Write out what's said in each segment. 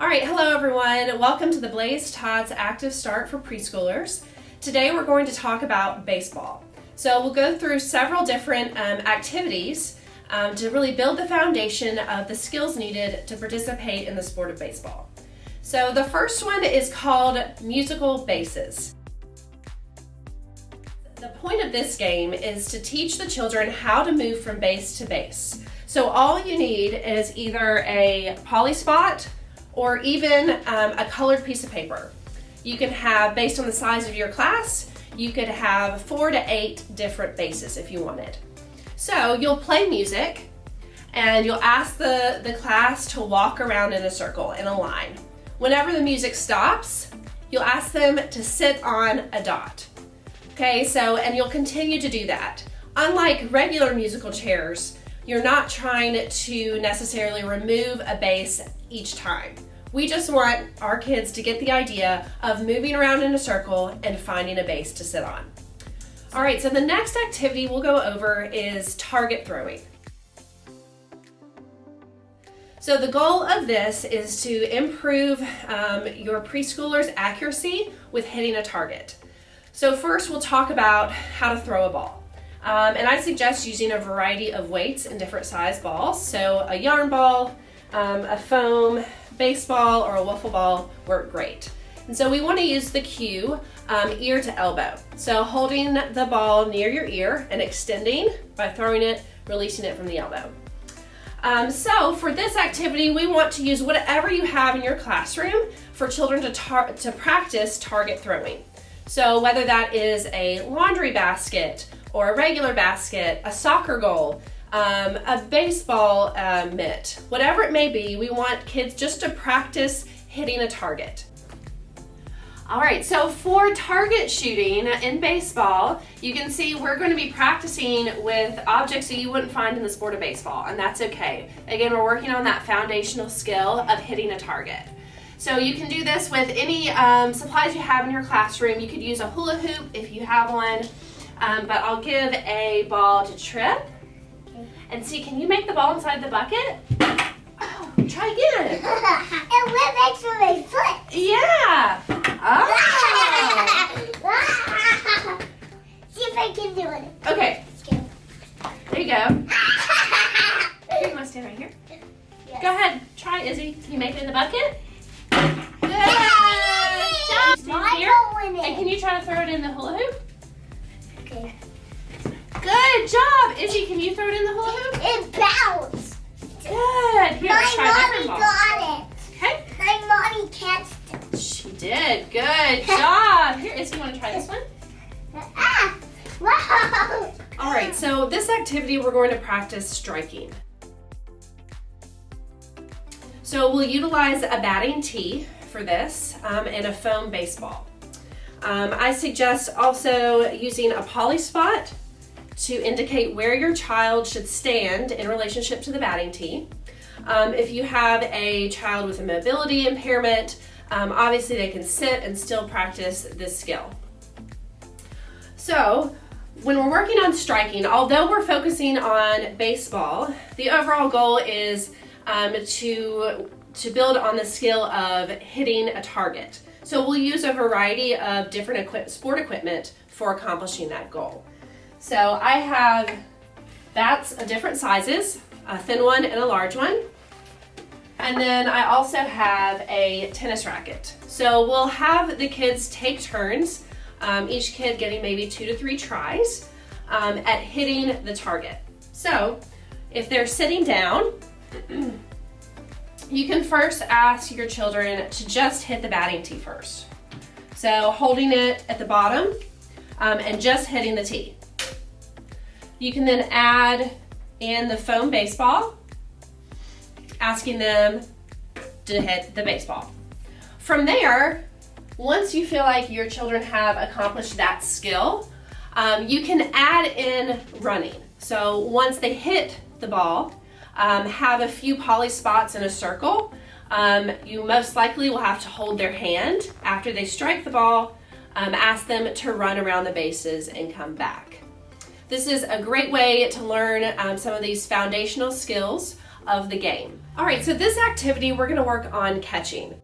All right, hello everyone. Welcome to the Tots Active Start for preschoolers. Today we're going to talk about baseball. So we'll go through several different activities to really build the foundation of the skills needed to participate in the sport of baseball. So the first one is called musical bases. The point of this game is to teach the children how to move from base to base. So all you need is either a poly spot or even a colored piece of paper. You can have, based on the size of your class, you could have 4 to 8 different bases if you wanted. So you'll play music and you'll ask the class to walk around in a circle, in a line. Whenever the music stops, you'll ask them to sit on a dot. Okay, and you'll continue to do that. Unlike regular musical chairs, you're not trying to necessarily remove a base each time. We just want our kids to get the idea of moving around in a circle and finding a base to sit on. All right, so the next activity we'll go over is target throwing. So the goal of this is to improve your preschoolers' accuracy with hitting a target. So first we'll talk about how to throw a ball. And I suggest using a variety of weights and different size balls. So a yarn ball, a foam, baseball, or a wiffle ball work great. And so we want to use the cue ear to elbow. So holding the ball near your ear and extending by throwing it, releasing it from the elbow. So for this activity, we want to use whatever you have in your classroom for children to practice target throwing. So whether that is a laundry basket or a regular basket, a soccer goal, a baseball mitt, whatever it may be, we want kids just to practice hitting a target. All right, so for target shooting in baseball, you can see we're going to be practicing with objects that you wouldn't find in the sport of baseball, and that's okay. Again, we're working on that foundational skill of hitting a target. So you can do this with any supplies you have in your classroom. You could use a hula hoop if you have one, but I'll give a ball to Trip. And see, can you make the ball inside the bucket? Oh, try again. And what makes with my foot? Yeah. Oh. See if I can do it. Okay. There you go. You want to stand right here? Yes. Go ahead. Try, Izzy. Can you make it in the bucket? Good job. Stand here. And can you try to throw it in the hula hoop? Okay. Good job. Izzy, can you throw it in the hula hoop? It bounced. Good. Here, let's try a different ball. Got it. Okay. My mommy catched it. She did. Good job. Here, Izzy, you want to try this one? Wow. All right, so this activity we're going to practice striking. So we'll utilize a batting tee for this and a foam baseball. I suggest also using a poly spot to indicate where your child should stand in relationship to the batting tee. If you have a child with a mobility impairment, obviously they can sit and still practice this skill. So when we're working on striking, although we're focusing on baseball, the overall goal is to build on the skill of hitting a target. So we'll use a variety of different sport equipment for accomplishing that goal. So I have bats of different sizes, a thin one and a large one. And then I also have a tennis racket. So we'll have the kids take turns, each kid getting maybe 2 to 3 tries at hitting the target. So if they're sitting down, you can first ask your children to just hit the batting tee first. So holding it at the bottom and just hitting the tee. You can then add in the foam baseball, asking them to hit the baseball. From there, once you feel like your children have accomplished that skill, you can add in running. So once they hit the ball, have a few poly spots in a circle. You most likely will have to hold their hand after they strike the ball, ask them to run around the bases and come back. This is a great way to learn some of these foundational skills of the game. All right, so this activity, we're gonna work on catching.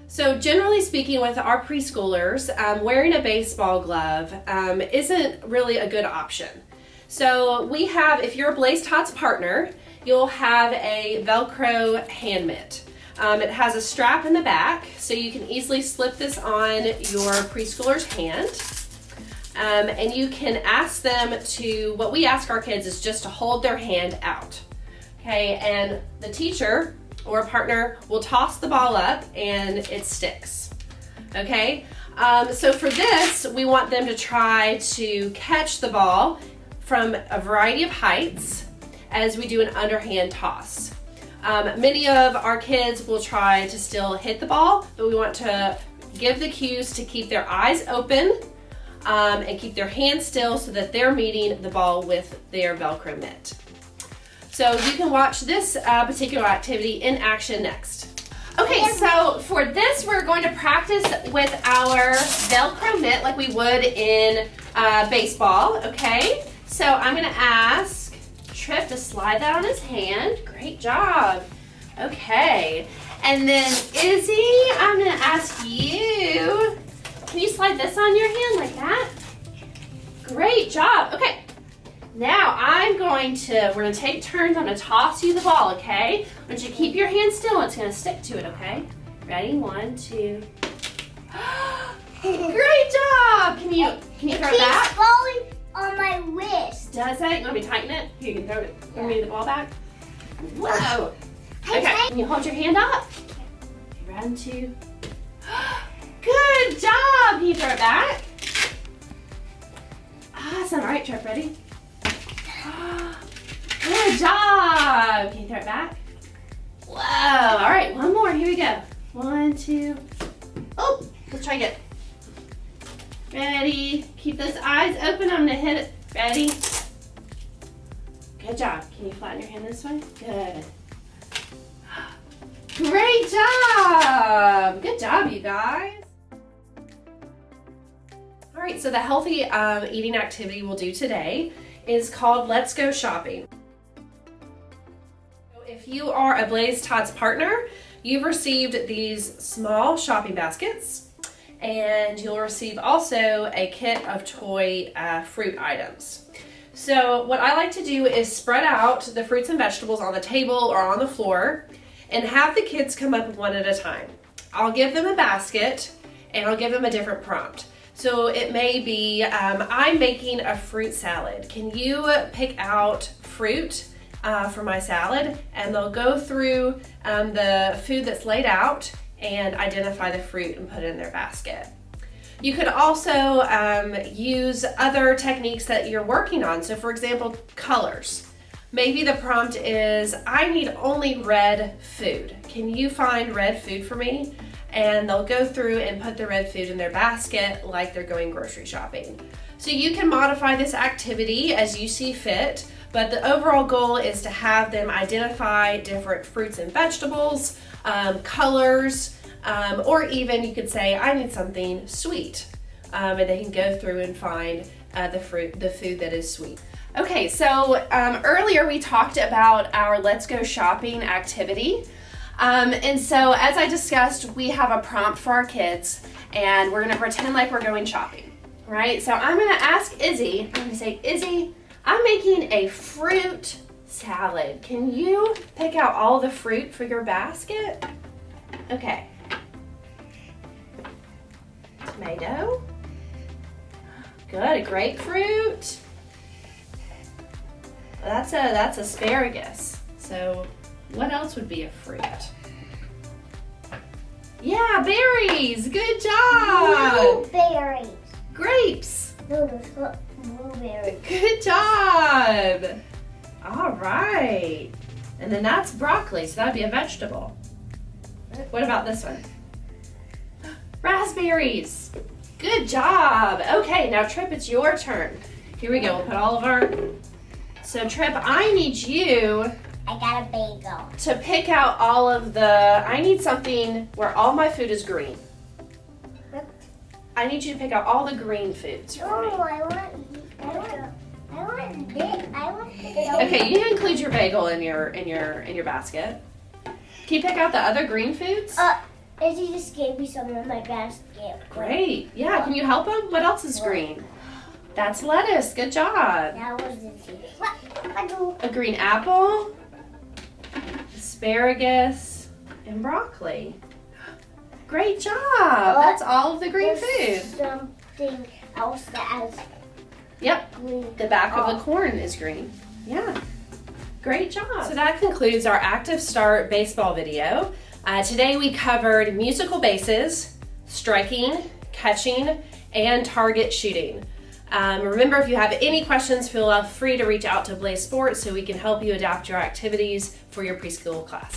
So generally speaking, with our preschoolers, wearing a baseball glove isn't really a good option. So we have, if you're a Blaze Tots partner, you'll have a Velcro hand mitt. It has a strap in the back, so you can easily slip this on your preschooler's hand. And you can ask them to, what we ask our kids is just to hold their hand out. Okay, and the teacher or a partner will toss the ball up and it sticks. Okay, so for this, we want them to try to catch the ball from a variety of heights as we do an underhand toss. Many of our kids will try to still hit the ball, but we want to give the cues to keep their eyes open and keep their hands still so that they're meeting the ball with their Velcro mitt. So you can watch this particular activity in action next. Okay, so for this, we're going to practice with our Velcro mitt like we would in baseball, okay? So I'm gonna ask Trip to slide that on his hand. Great job. Okay, and then Izzy, I'm gonna ask you, can you slide this on your hand like that? Great job, okay. Now we're gonna take turns. I'm gonna toss you the ball, okay? I want you to keep your hand still. It's gonna stick to it, okay? Ready? 1, 2. Great job! Can you throw it back? It's falling on my wrist. Does it? You want me to tighten it? Here, you can throw me the ball back. Whoa! Okay, can you hold your hand up? 1, 2. Good job! Can you throw it back? Awesome. All right, Trip, ready? Good job! Can you throw it back? Whoa! All right, one more. Here we go. 1, 2. Oh, let's try again. Ready? Keep those eyes open. I'm gonna hit it. Ready? Good job. Can you flatten your hand this way? Good. Great job! Good job, you guys. All right, so the healthy eating activity we'll do today is called Let's Go Shopping. If you are a Blaze Tots partner, you've received these small shopping baskets, and you'll receive also a kit of toy fruit items. So what I like to do is spread out the fruits and vegetables on the table or on the floor and have the kids come up one at a time. I'll give them a basket and I'll give them a different prompt. So it may be, I'm making a fruit salad. Can you pick out fruit for my salad? And they'll go through the food that's laid out and identify the fruit and put it in their basket. You could also use other techniques that you're working on. So for example, colors. Maybe the prompt is, I need only red food. Can you find red food for me? And they'll go through and put the red food in their basket like they're going grocery shopping. So you can modify this activity as you see fit, but the overall goal is to have them identify different fruits and vegetables, colors, or even you could say, I need something sweet. And they can go through and find the food that is sweet. Okay, so earlier we talked about our Let's Go Shopping activity. And so as I discussed, we have a prompt for our kids and we're gonna pretend like we're going shopping, right? So I'm gonna ask Izzy, I'm gonna say, Izzy, I'm making a fruit salad. Can you pick out all the fruit for your basket? Okay. Tomato. Good, grapefruit. That's asparagus. So what else would be a fruit? Yeah, berries. Good job. Blueberries. Grapes. No, those are blueberries. Good job. All right. And then that's broccoli, so that'd be a vegetable. What about this one? Raspberries. Good job. Okay, now Trip, it's your turn. Here we go. We'll put all of our... So Trip, I need you I got a bagel. to pick out all of the... I need something where all my food is green. I need you to pick out all the green foods for me. Oh, I want I want to go. Okay, you include your bagel in your basket. Can you pick out the other green foods? Izzy just gave me some in my basket. Great. Yeah, can you help him? What else is green? That's lettuce. Good job. That was Izzy. I do. A green apple, asparagus, and broccoli. Great job. That's all of the green food. Something else that has Yep. green. The back of the corn is green. Yeah. Great job. So that concludes our Active Start baseball video. Today we covered musical bases, striking, catching, and target shooting. Remember, if you have any questions, feel free to reach out to Blaze Sports so we can help you adapt your activities for your preschool class.